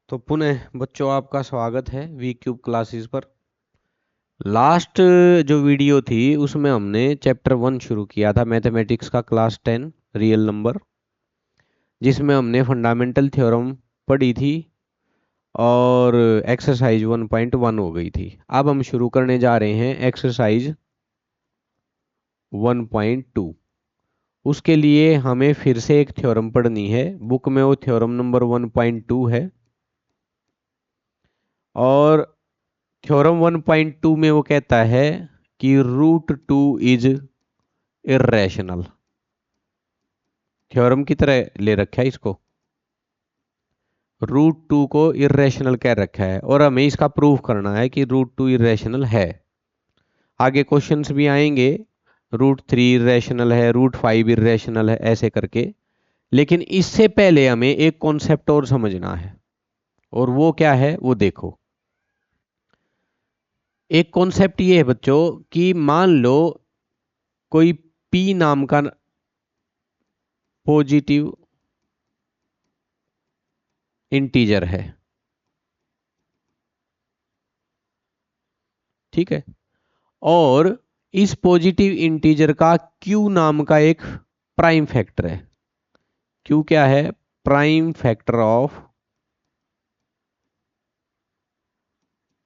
तो पुनः बच्चों आपका स्वागत है वी क्यूब क्लासेस पर। लास्ट जो वीडियो थी उसमें हमने चैप्टर 1 शुरू किया था, मैथमेटिक्स का क्लास 10 रियल नंबर, जिसमें हमने फंडामेंटल थ्योरम पढ़ी थी और एक्सरसाइज 1.1 हो गई थी। अब हम शुरू करने जा रहे हैं एक्सरसाइज 1.2। उसके लिए हमें फिर से एक थ्योरम पढ़नी है। बुक में वो थ्योरम नंबर 1.2 है और थ्योरम 1.2 में वो कहता है कि root two is irrational. Theorem की तरह ले रखा है इसको, रूट टू को इर्रेशनल कह रखा है और हमें इसका प्रूफ करना है कि रूट टू इर्रेशनल है। आगे क्वेश्चंस भी आएंगे, रूट थ्री इर्रेशनल है, रूट फाइव इर्रेशनल है, ऐसे करके। लेकिन इससे पहले हमें एक कॉन्सेप्ट और समझना है, और वो क्या है वो देखो। एक कॉन्सेप्ट ये है बच्चों कि मान लो कोई पी नाम का पॉजिटिव इंटीजर है, ठीक है, और इस पॉजिटिव इंटीजर का क्यू नाम का एक प्राइम फैक्टर है। क्यू क्या है? Prime factor of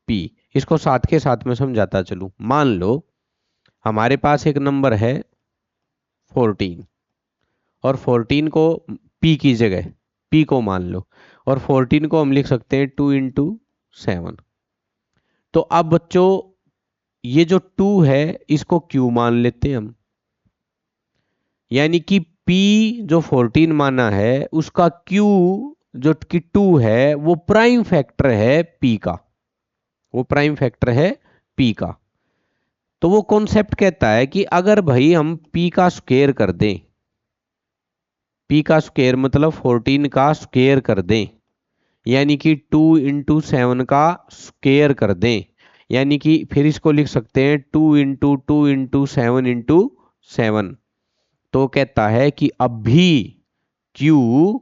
P. इसको साथ के साथ में समझाता चलूं। मान लो हमारे पास एक नंबर है 14, और 14 को पी की जगह पी को मान लो, और 14 को हम लिख सकते हैं 2 × 7। तो अब बच्चों ये जो 2 है इसको क्यू मान लेते हैं हम, यानी कि P जो 14 माना है उसका Q जो कि 2 है वो प्राइम फैक्टर है P का, वो प्राइम फैक्टर है P का। तो वो कॉन्सेप्ट कहता है कि अगर भाई हम P का स्क्वायर कर दें, P का स्क्वायर मतलब 14 का स्क्वायर कर दें, यानी कि 2 × 7 का स्क्वायर कर दें, यानी कि फिर इसको लिख सकते हैं 2 × 2 × 7 × 7। तो कहता है कि अब भी Q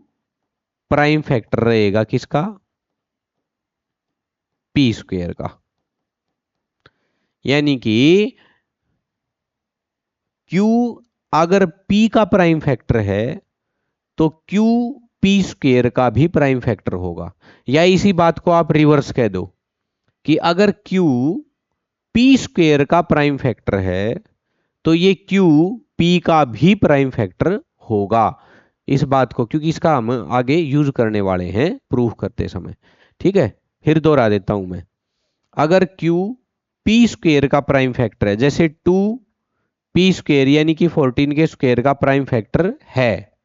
प्राइम फैक्टर रहेगा किसका? पी स्क्वेयर का। यानी कि Q अगर P का प्राइम फैक्टर है तो Q पी स्क्वेयर का भी प्राइम फैक्टर होगा। या इसी बात को आप रिवर्स कह दो कि अगर Q पी स्क्वेयर का प्राइम फैक्टर है तो ये Q P का भी प्राइम फैक्टर होगा। इस बात को, क्योंकि इसका हम आगे यूज करने वाले हैं प्रूफ करते समय, ठीक है। फिर दोहरा देता हूं मैं। अगर Q पी स्क्वेयर का प्राइम फैक्टर है, जैसे 2 पी स्क्वेयर यानी कि 14 के स्क्वेयर का प्राइम फैक्टर है,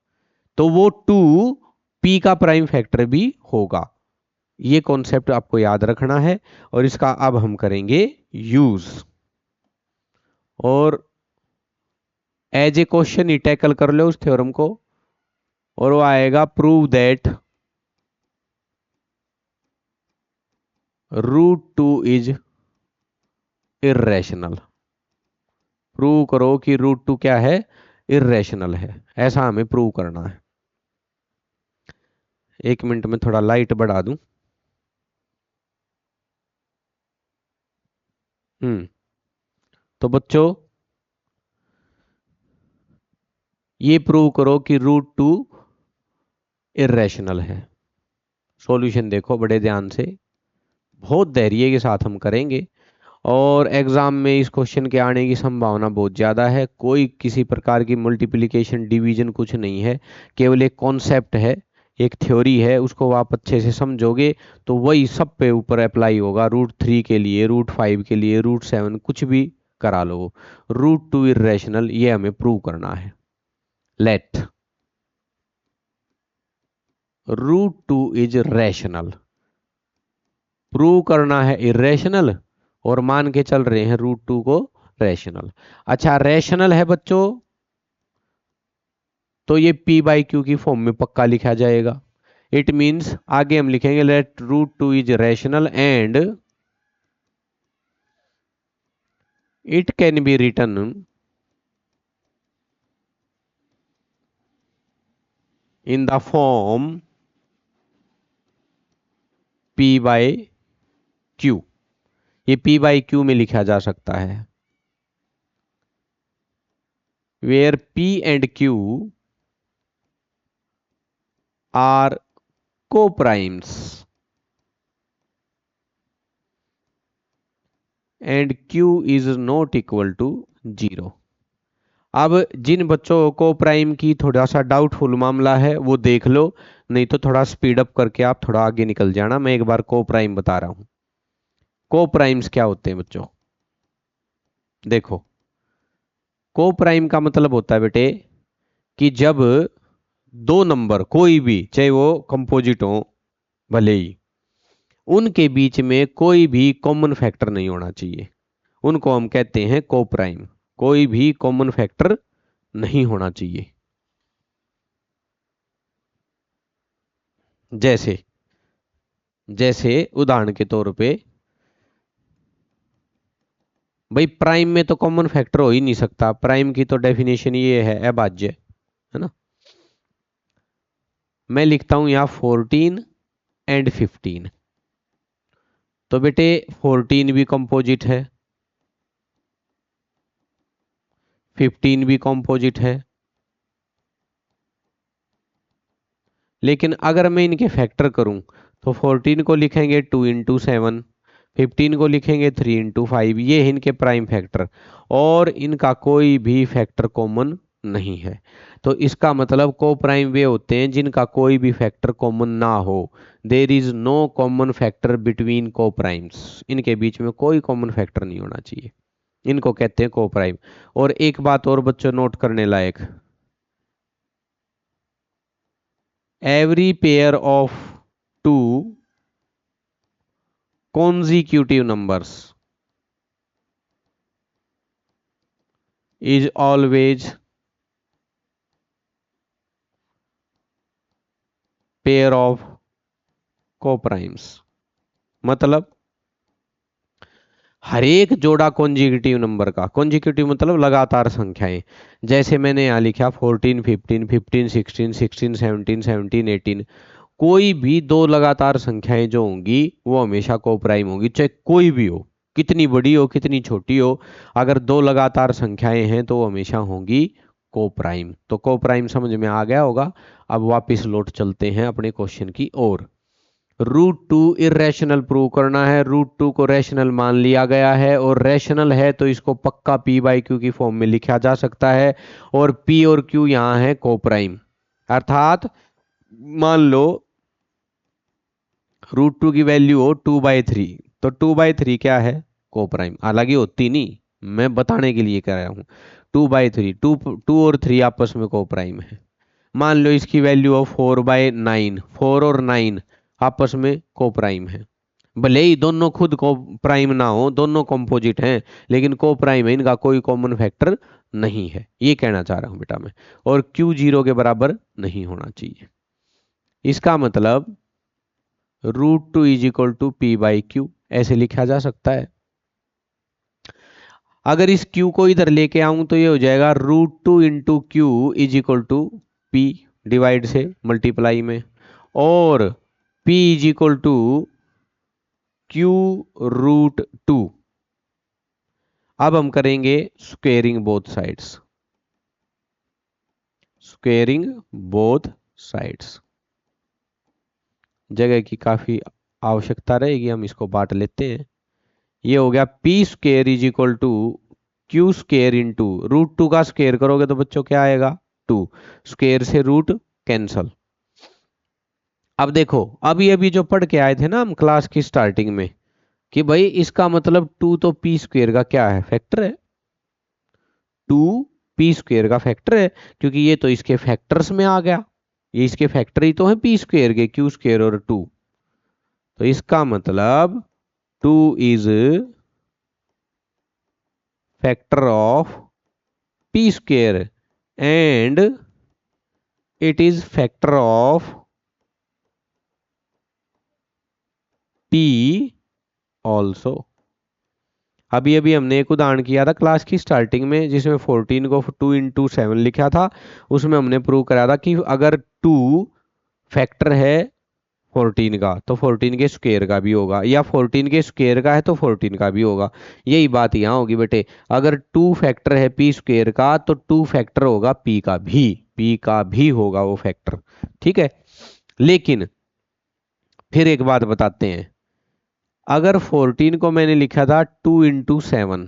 तो वो 2 पी का प्राइम फैक्टर भी होगा। ये कॉन्सेप्ट आपको याद रखना है और इसका अब हम करेंगे यूज, और एज ए क्वेश्चन ही टैकल कर लो उस थ्योरम को, और वो आएगा prove that root two is irrational. Prove करो कि रूट टू क्या है? इर्रेशनल है। ऐसा हमें प्रूव करना है। 1 मिनट में थोड़ा लाइट बढ़ा दूं। तो बच्चों ये प्रूव करो कि रूट टू इर्रेशनल है। सॉल्यूशन देखो बड़े ध्यान से, बहुत धैर्य के साथ हम करेंगे, और एग्जाम में इस क्वेश्चन के आने की संभावना बहुत ज़्यादा है। कोई किसी प्रकार की मल्टीप्लिकेशन डिवीजन कुछ नहीं है, केवल एक कॉन्सेप्ट है, एक थ्योरी है। उसको आप अच्छे से समझोगे तो वही सब पे ऊपर अप्लाई होगा। रूट 3 के लिए, रूट 5 के लिए, रूट 7 कुछ भी करा लो। रूट टू इर्रेशनल ये हमें प्रूव करना है। Let root two is rational. Prove करना है इरेशनल, और मान के चल रहे हैं रूट टू को रैशनल। अच्छा, रैशनल है बच्चों तो ये P/Q की फॉर्म में पक्का लिखा जाएगा। इट मीन्स आगे हम लिखेंगे let root two is rational and it can be written in the form P by Q, ये P बाय Q में लिखा जा सकता है, where P and Q are co-primes and Q is not equal to 0। अब जिन बच्चों को prime की थोड़ा सा डाउटफुल मामला है वो देख लो, नहीं तो थोड़ा स्पीड अप करके आप थोड़ा आगे निकल जाना। मैं एक बार को प्राइम बता रहा हूं। को प्राइम्स क्या होते हैं बच्चों? देखो, को प्राइम का मतलब होता है बेटे कि जब दो नंबर कोई भी, चाहे वो कंपोजिट हो भले ही, उनके बीच में कोई भी कॉमन फैक्टर नहीं होना चाहिए, उनको हम कहते हैं को प्राइम। कोई भी कॉमन फैक्टर नहीं होना चाहिए। जैसे जैसे उदाहरण के तौर पे भाई, प्राइम में तो कॉमन फैक्टर हो ही नहीं सकता। प्राइम की तो डेफिनेशन ये है अभाज्य, है ना। मैं लिखता हूं यहां 14 एंड 15, तो बेटे 14 भी कंपोजिट है, 15 भी कंपोजिट है, लेकिन अगर मैं इनके फैक्टर करूं तो 14 को लिखेंगे 2 इंटू 7, 15 को लिखेंगे 3 इंटू 5। ये है इनके प्राइम फैक्टर, और इनका कोई भी फैक्टर कॉमन नहीं है। तो इसका मतलब को प्राइम वे होते हैं जिनका कोई भी फैक्टर कॉमन ना हो। There is no common factor between coprimes, इनके बीच में कोई कॉमन फैक्टर नहीं होना चाहिए, इनको कहते हैं को प्राइम। और एक बात और बच्चों नोट करने लायक, every pair of two consecutive numbers is always pair of coprimes। मतलब हर एक जोड़ा कॉन्जिक्यूटिव नंबर का, कॉन्जिक्यूटिव मतलब लगातार संख्याएं, जैसे मैंने यहाँ लिखा 14 15 15 16 16 17 17 18, कोई भी दो लगातार संख्याएं जो होंगी वो हमेशा कोप्राइम होंगी, चाहे कोई भी हो, कितनी बड़ी हो कितनी छोटी हो, अगर दो लगातार संख्याएं हैं तो वो हमेशा होंगी कोप्राइम। तो कोप्राइम समझ में आ गया होगा। अब वापस लौट चलते हैं अपने क्वेश्चन की ओर। √2 इरेशनल प्रूव करना है। √2 को रैशनल मान लिया गया है, और रैशनल है तो इसको पक्का P बाई क्यू की फॉर्म में लिखा जा सकता है, और P और Q यहां है कोप्राइम। अर्थात मान लो √2 की वैल्यू हो 2/3, तो 2/3 क्या है? कोप्राइम। हालांकि होती नहीं, मैं बताने के लिए कह रहा हूं। 2/3, 2 और 3 आपस में कोप्राइम है। मान लो इसकी वैल्यू हो 4/9, 4 और 9 आपस में कोप्राइम है। भले ही दोनों खुद को प्राइम ना हो, दोनों कंपोजिट हैं, लेकिन को प्राइम है, इनका कोई कॉमन फैक्टर नहीं है, ये कहना चाह रहा हूं बेटा मैं। और Q 0 के बराबर नहीं होना चाहिए। इसका मतलब √2 is equal to P by Q ऐसे लिखा जा सकता है। अगर इस Q को इधर लेके आऊं तो ये हो जाएगा √2 into Q is equal to P, divide से मल्टीप्लाई में, और P is equal to Q√2। अब हम करेंगे squaring both sides, squaring both sides. जगह की काफी आवश्यकता रहेगी, हम इसको बांट लेते हैं। ये हो गया P square is equal to Q square into √2 का स्क्वेयर करोगे तो बच्चों क्या आएगा? 2, स्क्वेयर से रूट कैंसल। अब देखो, अभी अभी जो पढ़ के आए थे ना हम क्लास की स्टार्टिंग में, कि भाई इसका मतलब 2 तो P स्क्वेयर का क्या है? फैक्टर है। 2 P स्क्वेयर का फैक्टर है, क्योंकि ये तो इसके फैक्टर्स में आ गया, ये इसके फैक्टर ही तो है P स्क्वेयर के, Q स्क्वेयर और 2। तो इसका मतलब 2 is factor of P square and it is factor of P also. अभी अभी हमने एक उदाहरण किया था क्लास की स्टार्टिंग में, जिसमें 14 को 2 इंटू 7 लिखा था। उसमें हमने प्रूव कराया था कि अगर 2 फैक्टर है 14 का तो 14 के स्क्वायर का भी होगा, या 14 के स्क्वायर का है तो 14 का भी होगा। यही बात यहाँ होगी बेटे, अगर 2 फैक्टर है पी स्क्वायर का तो 2 फैक्टर होगा पी का भी होगा वो फैक्टर। ठीक है, लेकिन फिर एक बात बताते हैं, अगर 14 को मैंने लिखा था 2 इंटू 7,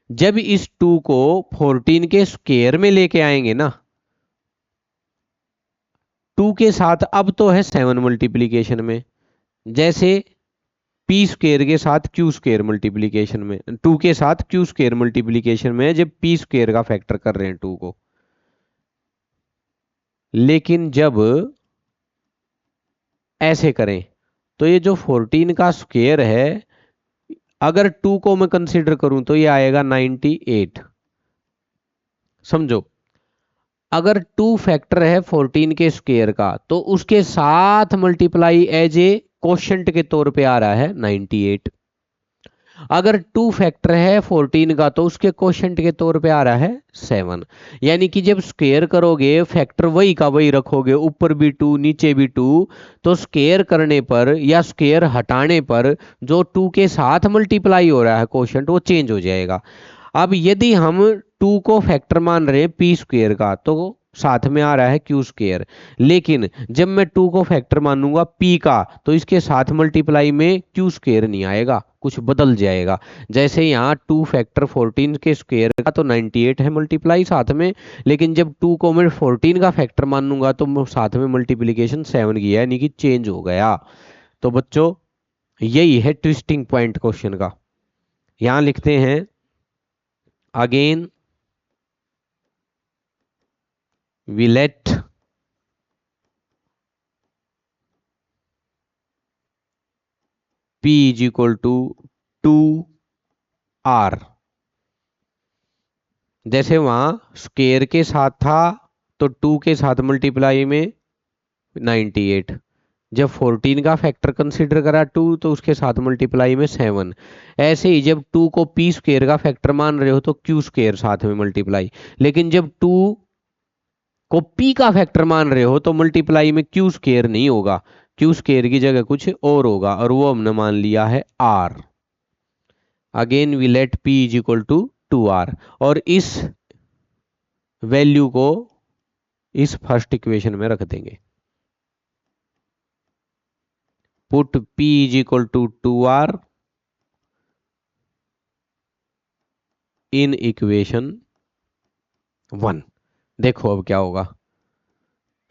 जब इस 2 को 14 के स्क्वायर में लेके आएंगे ना, 2 के साथ अब तो है 7 मल्टीप्लीकेशन में, जैसे पी स्क्वायर के साथ क्यू स्क्वायर मल्टीप्लीकेशन में, 2 के साथ क्यू स्क्वायर मल्टीप्लीकेशन में जब पी स्क्वायर का फैक्टर कर रहे हैं 2 को। लेकिन जब ऐसे करें तो ये जो 14 का स्क्वायर है, अगर 2 को मैं कंसीडर करूं तो ये आएगा 98। समझो, अगर 2 फैक्टर है 14 के स्क्वायर का तो उसके साथ मल्टीप्लाई एज ए कोशेंट के तौर पे आ रहा है 98। अगर 2 फैक्टर है 14 का तो उसके कोशेंट के तौर पे आ रहा है 7। यानी कि जब स्क्वायर करोगे फैक्टर वही का वही रखोगे, ऊपर भी 2 नीचे भी 2, तो स्क्वायर करने पर या स्क्वायर हटाने पर जो 2 के साथ मल्टीप्लाई हो रहा है कोशेंट वो चेंज हो जाएगा। अब यदि हम 2 को फैक्टर मान रहे हैं पी स्क्वायर का तो साथ में आ रहा है क्यू स्क्वायर, लेकिन जब मैं 2 को फैक्टर मानूंगा पी का तो इसके साथ मल्टीप्लाई में क्यू स्क्वायर नहीं आएगा, कुछ बदल जाएगा। जैसे यहाँ 2 फैक्टर 14 के स्क्वायर का तो 98 है मल्टीप्लाई साथ में, लेकिन जब 2 को मैं 14 का फैक्टर मानूंगा तो साथ में मल्टीप्लीकेशन 7 की है, यानी कि चेंज हो गया। तो बच्चों यही है ट्विस्टिंग पॉइंट क्वेश्चन का। यहां लिखते हैं again we let p is equal to 2r। जैसे वहां स्क्वायर के साथ था तो 2 के साथ मल्टीप्लाई में 98, जब 14 का फैक्टर कंसीडर करा 2 तो उसके साथ मल्टीप्लाई में 7। ऐसे ही जब 2 को पी स्क्वायर का फैक्टर मान रहे हो तो क्यू स्क्वायर साथ में मल्टीप्लाई, लेकिन जब 2 को पी का फैक्टर मान रहे हो तो मल्टीप्लाई में क्यू स्क्वायर नहीं होगा, क्यू स्क्वायर की जगह कुछ और होगा, और वो हमने मान लिया है R. Again we let P is equal to 2r, और इस वैल्यू को इस फर्स्ट इक्वेशन में रख देंगे। Put p is equal to 2r in equation 1। देखो अब क्या होगा,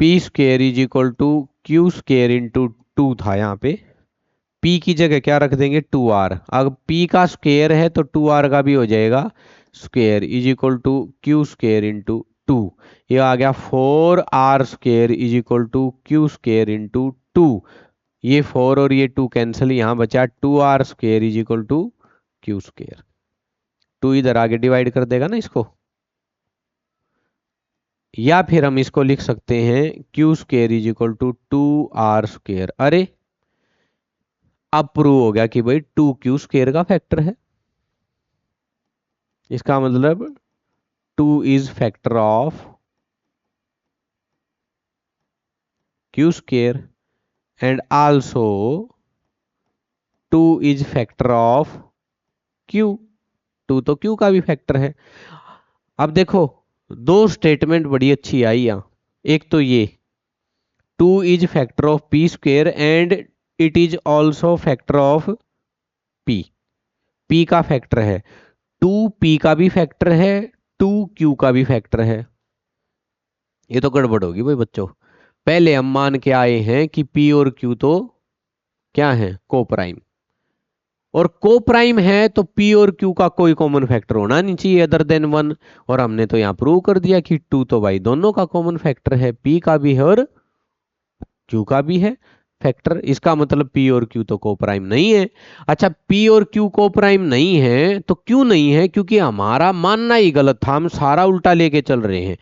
P square is equal to Q square into 2 था, यहाँ पे p की जगह क्या रख देंगे 2r। अब p का स्क्वेयर है तो 2r का भी हो जाएगा square is equal to Q square into 2। ये आ गया 4r square is equal to Q square into 2। ये 4 और ये 2 कैंसिल, यहाँ बचा 2r square is equal to Q square. 2 इधर आगे डिवाइड कर देगा ना इसको, या फिर हम इसको लिख सकते हैं Q square is equal to 2r square. अरे अब प्रूव हो गया कि भाई 2q स्क्वेयर का फैक्टर है, इसका मतलब 2 is factor of q square and also 2 is factor of q। 2 तो q का भी फैक्टर है। अब देखो दो स्टेटमेंट बड़ी अच्छी आई यहां, एक तो ये 2 is factor of p square and it is also factor of p का फैक्टर है, 2p का भी फैक्टर है, 2q का भी फैक्टर है। ये तो गड़बड़ होगी भाई बच्चों। पहले हम मान के आए हैं कि p और q तो क्या है को प्राइम, और को प्राइम है तो p और q का कोई कॉमन फैक्टर होना नहीं चाहिए अदर देन 1, और हमने तो यहां प्रूव कर दिया कि 2 तो भाई दोनों का कॉमन फैक्टर है, p का भी है और q का भी है फैक्टर। इसका मतलब p और q तो को प्राइम नहीं है। अच्छा p और q को प्राइम नहीं है तो क्यों नहीं है, क्योंकि हमारा मानना ही गलत था, हम सारा उल्टा लेके चल रहे हैं।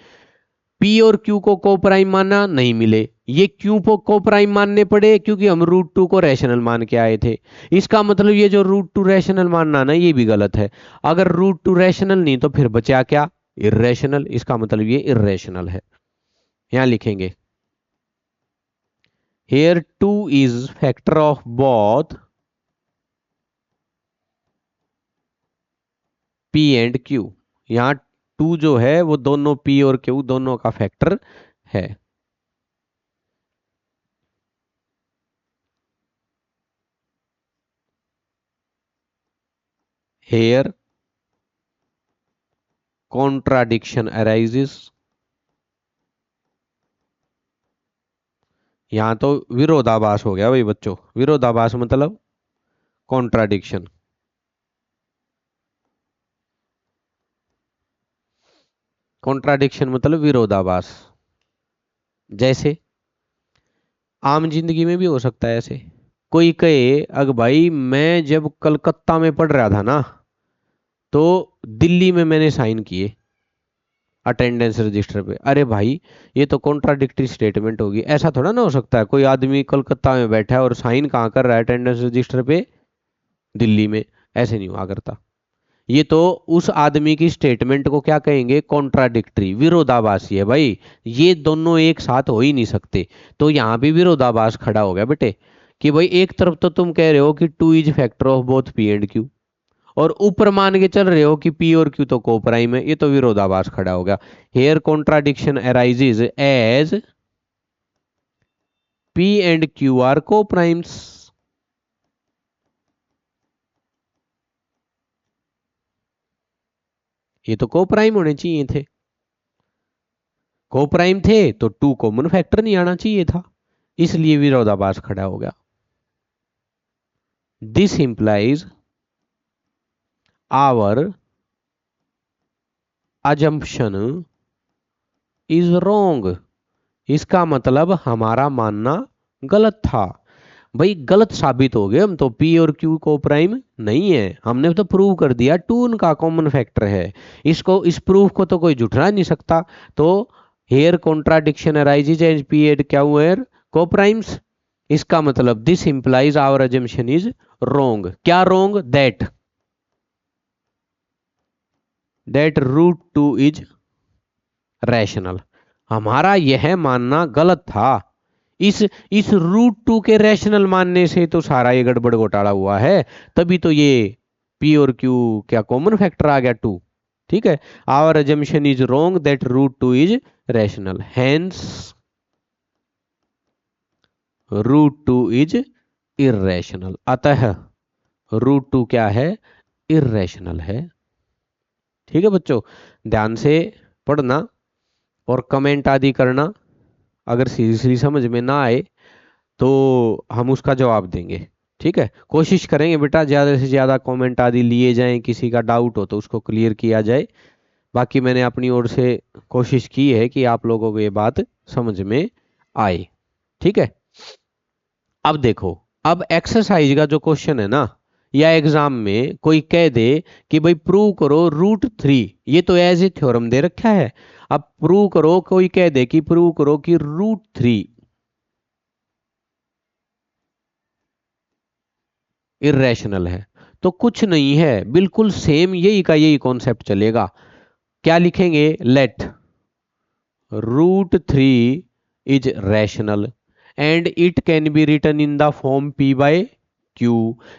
p और q को प्राइम मानना नहीं मिले, ये q को प्राइम मानने पड़े क्योंकि हम √2 को रैशनल मान के आए थे। इसका मतलब ये जो √2 रैशनल मानना ना ये भी गलत है। अगर √2 रैशनल नहीं तो फिर बचा क्या, इर्रेशनल। इसका मतलब ये इर्रेशनल है। यहां लिखेंगे here 2 is factor of both P and Q। यहाँ 2 जो है वो दोनों P और Q दोनों का फैक्टर है। हेयर कॉन्ट्राडिक्शन अराइजेस, यहां तो विरोधाभास हो गया भाई बच्चों। विरोधाभास मतलब कॉन्ट्राडिक्शन। कॉन्ट्राडिक्शन मतलब विरोधाभास। जैसे आम जिंदगी में भी हो सकता है ऐसे। कोई कहे अग भाई मैं जब कलकत्ता में पढ़ रहा था ना तो दिल्ली में मैंने साइन किए अटेंडेंस रजिस्टर पे। अरे भाई ये तो कॉन्ट्राडिक्टरी स्टेटमेंट होगी। ऐसा थोड़ा ना हो सकता है कोई आदमी कलकत्ता में बैठा है और साइन कहाँ कर रहा है अटेंडेंस रजिस्टर पे, दिल्ली में। ऐसे नहीं हुआ करता। ये तो उस आदमी की स्टेटमेंट को क्या कहेंगे, कॉन्ट्राडिक्टरी, विरोधाभासी है भाई। ये दोनों एक साथ हो ही नहीं सकते। तो यहां भी विरोधाभास खड़ा हो गया बेटे कि भाई एक तरफ तो तुम कह रहे हो कि 2 is factor of both P and Q, और ऊपर मान के चल रहे हो कि P और Q तो को प्राइम है। ये तो विरोधाभास खड़ा हो गया। Here contradiction arises as P and Q are coprimes. ये तो को प्राइम होने चाहिए थे। को प्राइम थे तो 2 कॉमन फैक्टर नहीं आना चाहिए था, इसलिए विरोधाभास खड़ा हो गया। This implies our assumption is wrong. इसका मतलब हमारा मानना गलत था। भाई गलत साबित हो गए हम तो। P और Q को प्राइम नहीं है, हमने तो प्रूव कर दिया 2 उनका कॉमन फैक्टर है। इसको इस प्रूफ को तो कोई झुठला नहीं सकता। तो here contradiction arises as P and Q are coprimes. इसका मतलब this implies our assumption is wrong. क्या wrong? That root 2 is rational. हमारा यह मानना गलत था। इस इस रूट 2 के रैशनल मानने से तो सारा ये गड़बड़ घोटाला हुआ है। तभी तो ये P और Q क्या कॉमन फैक्टर आ गया 2। ठीक है। Our assumption is wrong that root 2 is rational, hence root 2 is irrational. अतः रूट 2 क्या है? इर्रेशनल है। ठीक है बच्चों, ध्यान से पढ़ना और कमेंट आदि करना। अगर सीरियसली समझ में ना आए तो हम उसका जवाब देंगे। ठीक है, कोशिश करेंगे बेटा ज़्यादा से ज़्यादा कमेंट आदि लिए जाएं, किसी का डाउट हो तो उसको क्लियर किया जाए। बाकी मैंने अपनी ओर से कोशिश की है कि आप लोगों को ये बात समझ में आए। ठीक है। अब देखो, अब एक्सरसाइज का जो क्वेश्चन है ना, या एग्जाम में कोई कह दे कि भाई प्रूव करो रूट 3, ये तो एज ए थ्योरम दे रखा है। अब प्रूव करो, कोई कह दे कि प्रूव करो कि रूट 3 इर्रेशनल है, तो कुछ नहीं है, बिल्कुल सेम यही का यही कॉन्सेप्ट चलेगा। क्या लिखेंगे? Let root 3 is rational and it can be written in the form P by Q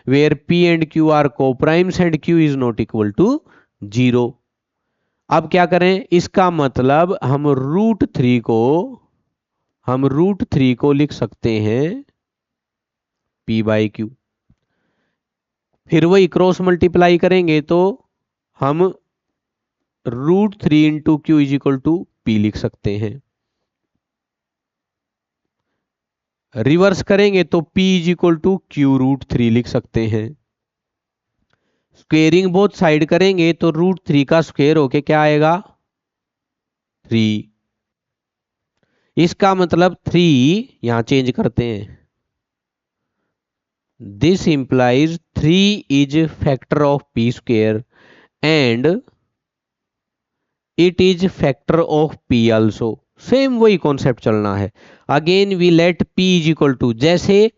where P and Q are co-primes and Q is not equal to 0। अब क्या करें? इसका मतलब हम रूट थ्री को लिख सकते हैं P by Q। फिर वही क्रॉस मल्टीप्लाई करेंगे तो हम root 3 into Q is equal to P लिख सकते हैं। रिवर्स करेंगे तो P is equal to Q√3 लिख सकते हैं। स्क्वेयरिंग बोथ साइड करेंगे तो रूट 3 का स्क्वेयर होके क्या आएगा? 3। इसका मतलब 3 यहां चेंज करते हैं। This implies 3 is factor of P square and it is factor of P also. Same वही कॉन्सेप्ट चलना है। Again we let P is equal to, जैसे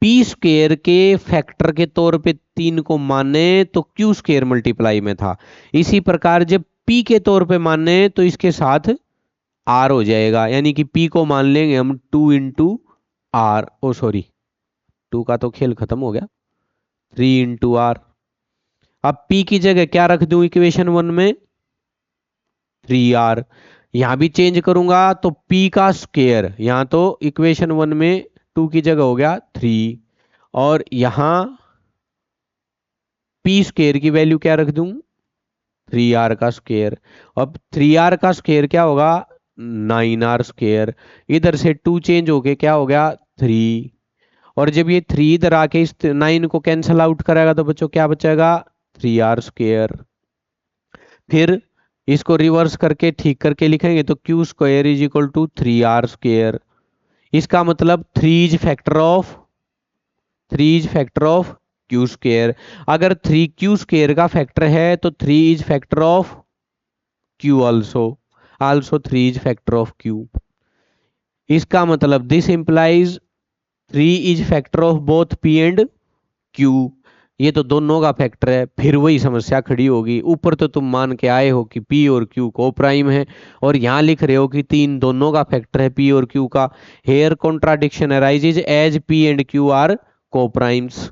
P स्क्वेयर के फैक्टर के तौर पे 3 को माने तो Q स्क्वेयर मल्टीप्लाई में था। इसी प्रकार जब P के तौर पे माने तो इसके साथ R हो जाएगा, यानी कि P को मान लेंगे हम 2 इंटू आर, ओ सॉरी 2 का तो खेल खत्म हो गया, 3 इंटू आर। अब P की जगह क्या रख दूं इक्वेशन 1 में, 3R। यहां भी चेंज करूंगा तो P का स्क्वायर, यहां तो इक्वेशन 1 में 2 की जगह हो गया 3, और यहां P स्क्वायर की वैल्यू क्या रख दूं, 3R का स्क्वायर। अब 3R का स्क्वायर क्या होगा, 9R स्क्वायर। इधर से 2 चेंज होके क्या हो गया 3, और जब ये 3 इधर आके इस 9 को कैंसल आउट करेगा तो बच्चों क्या बचेगा, 3R स्क्वायर। फिर इसको रिवर्स करके ठीक करके लिखेंगे तो Q square is equal to 3R square. इसका मतलब 3 is factor of Q square. अगर 3Q स्क्वायर का फैक्टर है तो 3 is factor of Q also 3 is factor of Q. इसका मतलब this implies 3 is factor of both P and Q। ये तो दोनों का फैक्टर है। फिर वही समस्या खड़ी होगी, ऊपर तो तुम मान के आए हो कि P और Q को प्राइम है, और यहां लिख रहे हो कि 3 दोनों का फैक्टर है P और Q का। Here contradiction arises as P and Q are coprimes.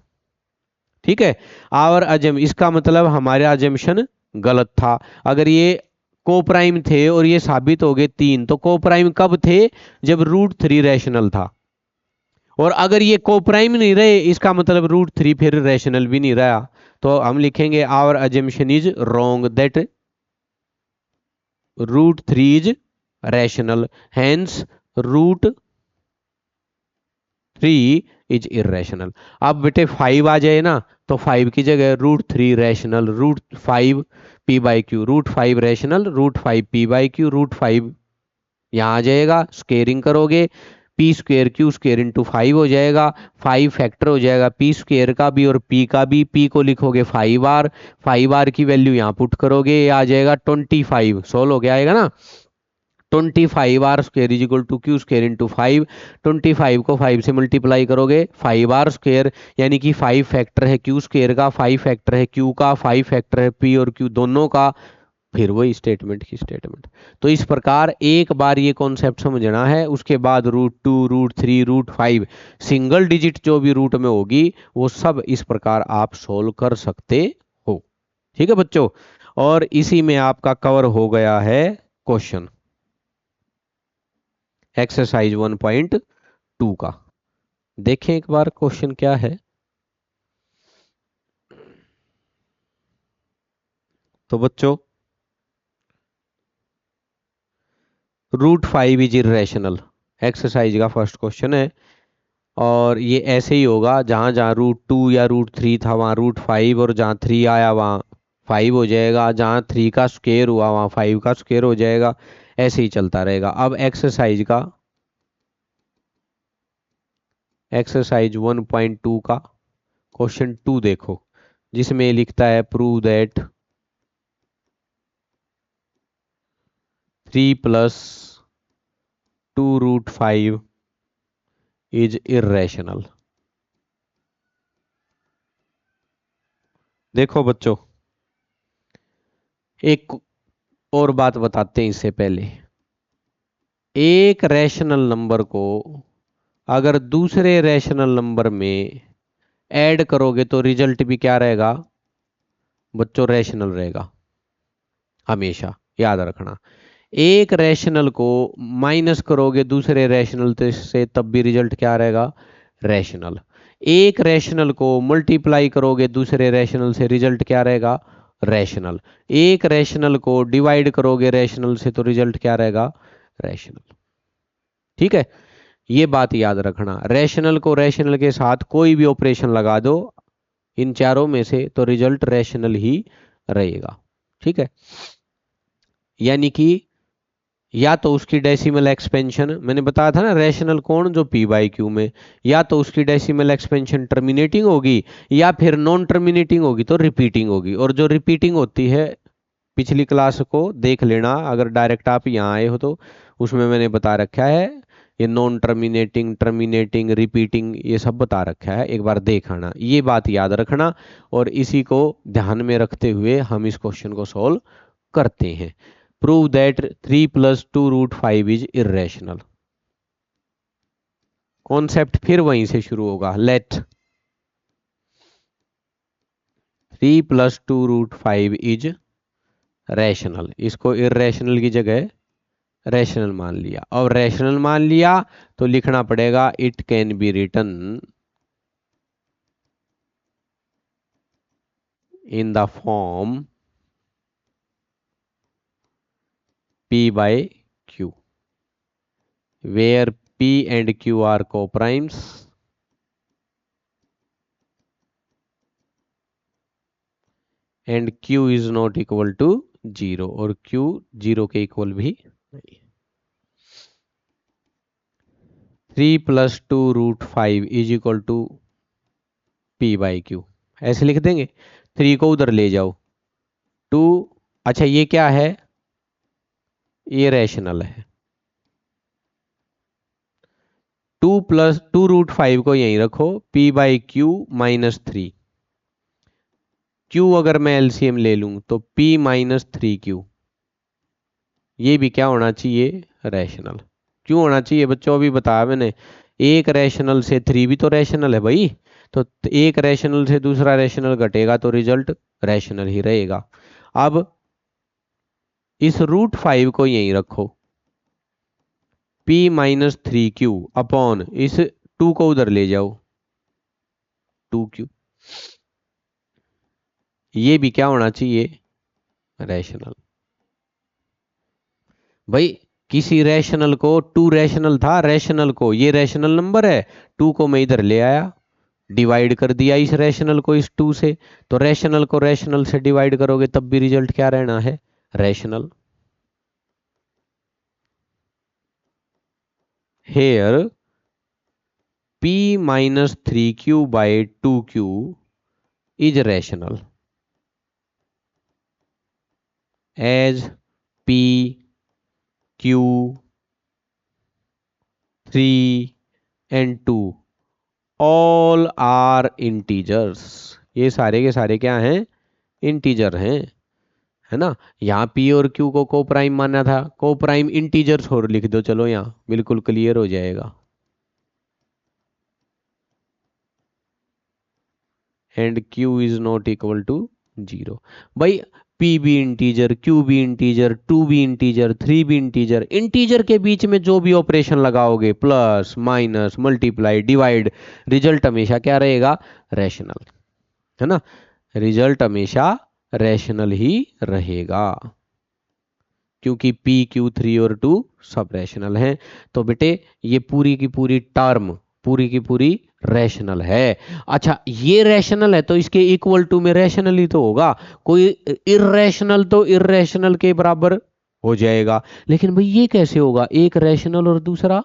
ठीक है, आवर अजम, इसका मतलब हमारा अजम्पशन गलत था। अगर ये को प्राइम थे और ये साबित हो गए 3, तो को प्राइम कब थे, जब √3 रैशनल था। और अगर ये को प्राइम नहीं रहे, इसका मतलब √3 फिर रैशनल भी नहीं रहा। तो हम लिखेंगे our assumption is wrong that √3 is rational, hence √3 is irrational. अब बेटे 5 आ जाए ना, तो 5 की जगह √3 रैशनल, √5 P/Q, √5 रैशनल, √5 P/Q, √5 यहाँ आ जाएगा। स्क्वेयरिंग करोगे P square Q square into 5 हो जाएगा। 5 फैक्टर हो जाएगा P स्क्वेयर का भी और P का भी। P को लिखोगे 5R, 5R की वैल्यू यहाँ पुट करोगे, ये आ जाएगा 25। सोल्व हो गया आएगा ना, 25R square is equal to Q square into 5। 25 को 5 से मल्टीप्लाई करोगे 5R स्क्वेयर, यानी कि 5 फैक्टर है Q स्क्वेयर का, 5 फैक्टर है Q का, 5 फैक्टर है P और Q दोनों का। फिर वही स्टेटमेंट की स्टेटमेंट। तो इस प्रकार एक बार ये कॉन्सेप्ट समझना है, उसके बाद √2 √3 √5 सिंगल डिजिट जो भी रूट में होगी वो सब इस प्रकार आप सोल्व कर सकते हो। ठीक है बच्चों, और इसी में आपका कवर हो गया है क्वेश्चन एक्सरसाइज 1.2 का। देखें एक बार क्वेश्चन क्या है। तो बच्चों √5 इज इरेशनल एक्सरसाइज का फर्स्ट क्वेश्चन है, और ये ऐसे ही होगा, जहां जहां √2 या √3 था वहां √5, और जहां 3 आया वहां 5 हो जाएगा, जहां 3 का स्क्वायर हुआ वहां 5 का स्क्वायर हो जाएगा। ऐसे ही चलता रहेगा। अब एक्सरसाइज 1.2 का क्वेश्चन 2 देखो, जिसमें लिखता है प्रूव दैट 3 + 2√5 इज इरेशनल। देखो बच्चों, एक और बात बताते हैं इससे पहले। एक रैशनल नंबर को अगर दूसरे रैशनल नंबर में ऐड करोगे तो रिजल्ट भी क्या रहेगा बच्चों, रैशनल रहेगा। हमेशा याद रखना, एक रैशनल को माइनस करोगे दूसरे रैशनल से तब भी रिजल्ट क्या रहेगा, रैशनल। एक रैशनल को मल्टीप्लाई करोगे दूसरे रैशनल से, रिजल्ट क्या रहेगा, रैशनल। एक रैशनल को डिवाइड करोगे रैशनल से तो रिजल्ट क्या रहेगा, रैशनल। ठीक है, ये बात याद रखना। रैशनल को रैशनल के साथ कोई भी ऑपरेशन लगा दो इन चारों में से तो रिजल्ट रैशनल ही रहेगा। ठीक है, यानी कि या तो उसकी डेसिमल एक्सपेंशन, मैंने बताया था ना रैशनल कौन, जो P/Q में, या तो उसकी डेसिमल एक्सपेंशन टर्मिनेटिंग होगी या फिर नॉन टर्मिनेटिंग होगी तो रिपीटिंग होगी। और जो रिपीटिंग होती है पिछली क्लास को देख लेना, अगर डायरेक्ट आप यहाँ आए हो तो उसमें मैंने बता रखा है, ये नॉन टर्मिनेटिंग, टर्मिनेटिंग, रिपीटिंग, ये सब बता रखा है, एक बार देख आना। ये बात याद रखना, और इसी को ध्यान में रखते हुए हम इस क्वेश्चन को सॉल्व करते हैं। Prove that 3 + 2√5 is irrational. Concept फिर वहीं से शुरू होगा। Let 3 + 2√5 is rational. इसको इर्रेशनल की जगह रैशनल मान लिया, और रैशनल मान लिया तो लिखना पड़ेगा it can be written in the form P/Q where P and Q are coprimes and Q is not equal to 0, और Q 0 के इक्वल भी नहीं। 3 + 2√5 इज इक्वल टू P/Q, ऐसे लिख देंगे। 3 को उधर ले जाओ, 2, अच्छा ये क्या है, ये रैशनल है। 2 + 2√5 को यहीं रखो, P/Q -3, Q अगर मैं एलसीएम ले लूं तो P - 3Q, ये भी क्या होना चाहिए, रैशनल। क्यों होना चाहिए बच्चों, अभी बताया मैंने, एक रैशनल से 3 भी तो रैशनल है भाई, तो एक रैशनल से दूसरा रैशनल घटेगा तो रिजल्ट रैशनल ही रहेगा। अब इस √5 को यहीं रखो, P - 3Q अपॉन इस 2 को उधर ले जाओ, 2Q, ये भी क्या होना चाहिए, रैशनल। भाई किसी रैशनल को, 2 रैशनल था, रैशनल को, ये रैशनल नंबर है, 2 को मैं इधर ले आया, डिवाइड कर दिया इस रैशनल को इस 2 से, तो रैशनल को रैशनल से डिवाइड करोगे तब भी रिजल्ट क्या रहना है, rational. Here P - 3Q/2Q is rational as P, Q, 3 and 2 all are integers। ये सारे के सारे क्या हैं, इंटीजर हैं, है ना। यहाँ P और Q को को प्राइम माना था, को प्राइम इंटीजर्स और लिख दो, चलो यहाँ बिल्कुल क्लियर हो जाएगा। And Q is not equal to 0। भाई P भी इंटीजर, Q भी इंटीजर, 2 भी इंटीजर, 3 भी इंटीजर, इंटीजर के बीच में जो भी ऑपरेशन लगाओगे, plus minus multiply divide, result हमेशा क्या रहेगा, रैशनल, है ना। रिजल्ट हमेशा रैशनल ही रहेगा, क्योंकि P, Q, 3 और 2 सब रैशनल हैं। तो बेटे ये पूरी की पूरी टर्म पूरी की पूरी रैशनल है। अच्छा ये रैशनल है तो इसके इक्वल टू में रैशनल ही तो होगा, कोई इर्रेशनल तो इर्रेशनल के बराबर हो जाएगा। लेकिन भाई ये कैसे होगा, एक रैशनल और दूसरा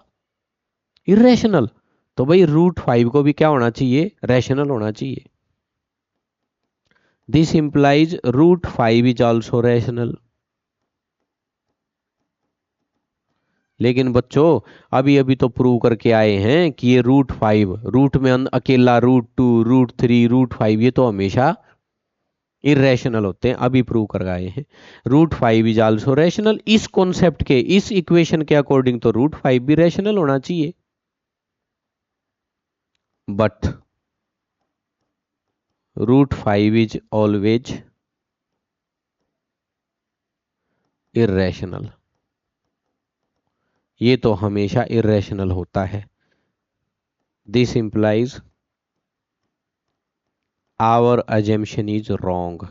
इर्रेशनल, तो भाई √5 को भी क्या होना चाहिए, रैशनल होना चाहिए। This implies √5 is also rational. लेकिन बच्चों अभी अभी तो प्रूव करके आए हैं कि ये √5, रूट में अकेला √2, √3, √5 ये तो हमेशा इरेशनल होते हैं, अभी प्रूव कर आए हैं। √5 इज आल्सो रैशनल, इस कॉन्सेप्ट के, इस इक्वेशन के अकॉर्डिंग तो √5 भी रैशनल होना चाहिए, बट √5 इज ऑलवेज इरेशनल, ये तो हमेशा इरेशनल होता है। This implies our assumption is wrong.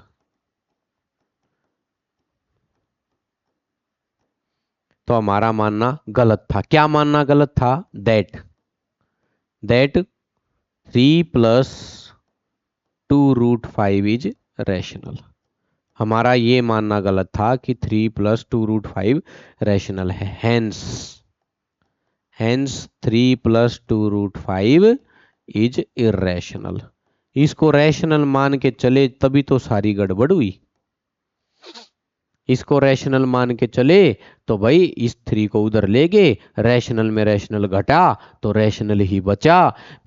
तो हमारा मानना गलत था। क्या मानना गलत था, दैट 3 + 2√5 इज रैशनल। हमारा ये मानना गलत था कि 3 + 2√5 रैशनल है। Hence 3 + 2√5 is irrational. इसको रैशनल मान के चले तभी तो सारी गड़बड़ हुई। इसको रैशनल मान के चले तो भाई इस 3 को उधर ले गए, रैशनल में रैशनल घटा तो रैशनल ही बचा।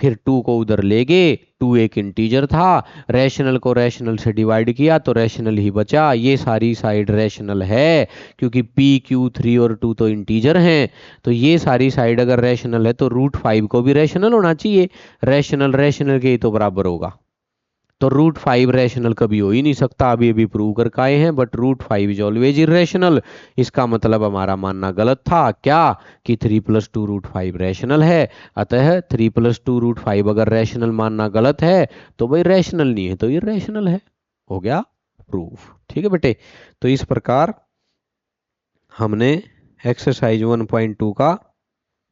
फिर 2 को उधर ले गए, 2 एक इंटीजर था, रैशनल को रैशनल से डिवाइड किया तो रैशनल ही बचा। ये सारी साइड रैशनल है क्योंकि p q 3 और 2 तो इंटीजर हैं। तो ये सारी साइड अगर रैशनल है तो √5 को भी रैशनल होना चाहिए। रैशनल रैशनल के ही तो बराबर होगा। तो √5 रैशनल कभी हो ही नहीं सकता, अभी अभी प्रूव कर आए हैं। But √5 is always irrational. इसका मतलब हमारा मानना गलत था क्या, कि 3 + 2 √5 रैशनल है। अतः 3 + 2 √5 अगर रैशनल मानना गलत है तो भाई रैशनल नहीं है तो इरेशनल है। हो गया प्रूफ। ठीक है बेटे। तो इस प्रकार हमने एक्सरसाइज 1.2 का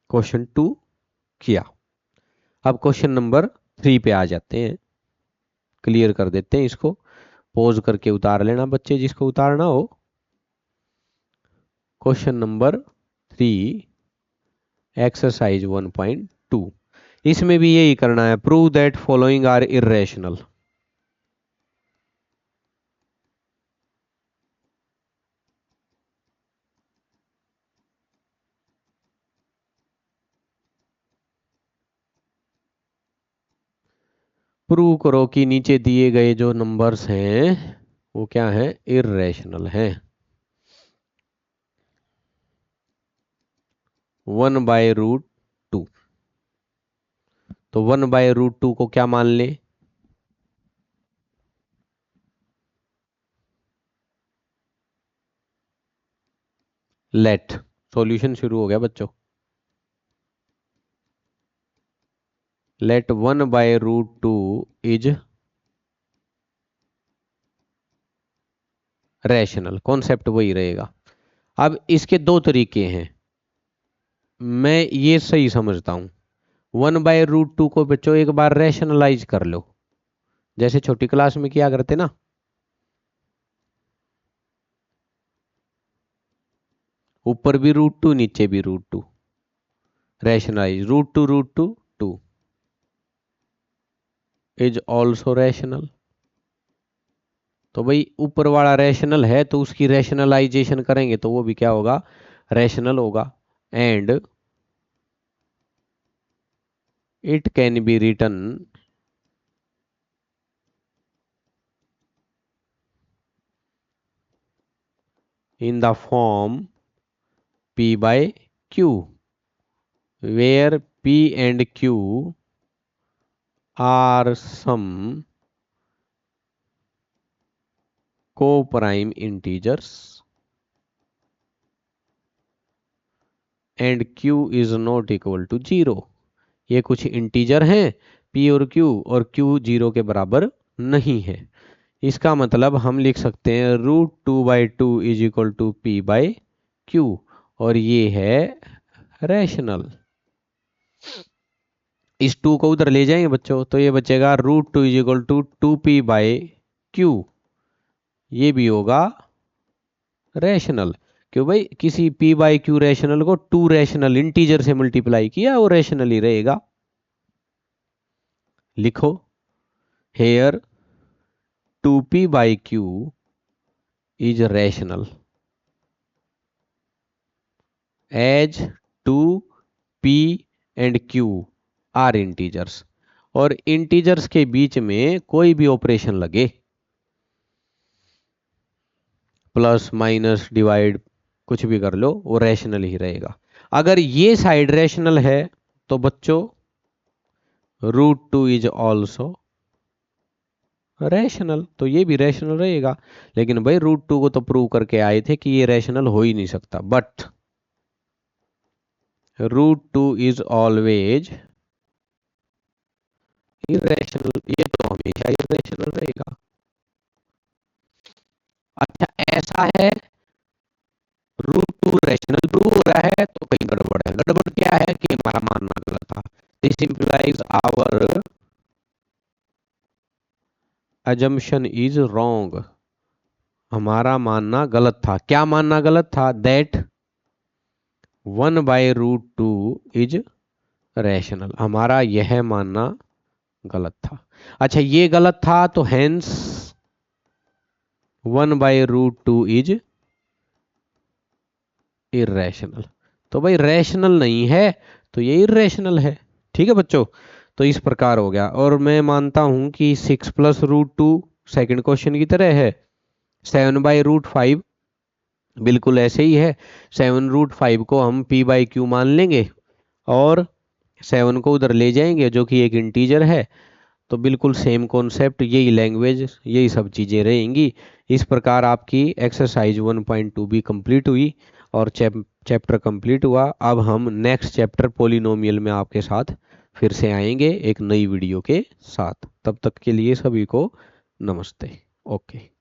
क्वेश्चन 2 किया। अब क्वेश्चन नंबर 3 पे आ जाते हैं। क्लियर कर देते हैं इसको, पॉज करके उतार लेना बच्चे जिसको उतारना हो। क्वेश्चन नंबर 3 एक्सरसाइज 1.2, इसमें भी यही करना है, prove that following are irrational. Prove करो कि नीचे दिए गए जो नंबर्स हैं वो क्या है, इरेशनल हैं। 1/√2, तो 1/√2 को क्या मान ले, लेट। सॉल्यूशन शुरू हो गया बच्चों। Late 1/√2 is rational. कॉन्सेप्ट वही रहेगा। अब इसके दो तरीके हैं, मैं ये सही समझता हूं। 1/√2 को बच्चों एक बार रैशनलाइज कर लो, जैसे छोटी क्लास में किया करते ना। ऊपर भी √2 नीचे भी √2, रैशनलाइज। √2 2 is also rational. तो भाई ऊपर वाला रैशनल है तो उसकी रैशनलाइजेशन करेंगे तो वो भी क्या होगा, रैशनल होगा। And it can be written in the form p/q, where p and q are some co-prime integers and q is not equal to 0। ये कुछ इंटीजर हैं p और q 0 के बराबर नहीं है। इसका मतलब हम लिख सकते हैं √2/2 इज इक्वल टू p/q, और ये है रैशनल। इस 2 को उधर ले जाएंगे बच्चों तो ये बचेगा √2 इज इक्वल टू 2p/q। ये भी होगा रैशनल। क्यों भाई, किसी p/q रैशनल को 2 रैशनल इंटीजर से मल्टीप्लाई किया वो रैशनल ही रहेगा। लिखो here 2p/q is rational as 2p and q are integers. और इंटीजर्स के बीच में कोई भी ऑपरेशन लगे, प्लस माइनस डिवाइड कुछ भी कर लो, वो रैशनल ही रहेगा। अगर ये साइड रैशनल है तो बच्चों √2 इज ऑल्सो रैशनल, तो ये भी रैशनल रहेगा। लेकिन भाई √2 को तो प्रूव करके आए थे कि ये रैशनल हो ही नहीं सकता। बट √2 इज ऑलवेज इरेशनल, ये तो हमेशा इरेशनल रहेगा। अच्छा ऐसा है, √2 रैशनल प्रूव हो रहा है तो कहीं गड़बड़ है। गड़बड़ क्या है कि हमारा मानना गलत था। This implies our assumption is wrong. हमारा मानना गलत था। क्या मानना गलत था, दैट 1/√2 इज रैशनल। हमारा यह मानना गलत था। अच्छा ये गलत था तो हेंस 1/√2 इज इर्रेशनल। तो भाई रैशनल नहीं है तो ये इर्रेशनल है। ठीक है बच्चों, तो इस प्रकार हो गया। और मैं मानता हूं कि 6+√2 सेकंड क्वेश्चन की तरह है, 7/√5 बिल्कुल ऐसे ही है। 7√5 को हम p/q मान लेंगे और 7 को उधर ले जाएंगे जो कि एक इंटीजर है। तो बिल्कुल सेम कॉन्सेप्ट, यही लैंग्वेज, यही सब चीज़ें रहेंगी। इस प्रकार आपकी एक्सरसाइज 1.2 भी कंप्लीट हुई और चैप्टर कंप्लीट हुआ। अब हम नेक्स्ट चैप्टर पोलिनोमियल में आपके साथ फिर से आएंगे एक नई वीडियो के साथ। तब तक के लिए सभी को नमस्ते। ओके।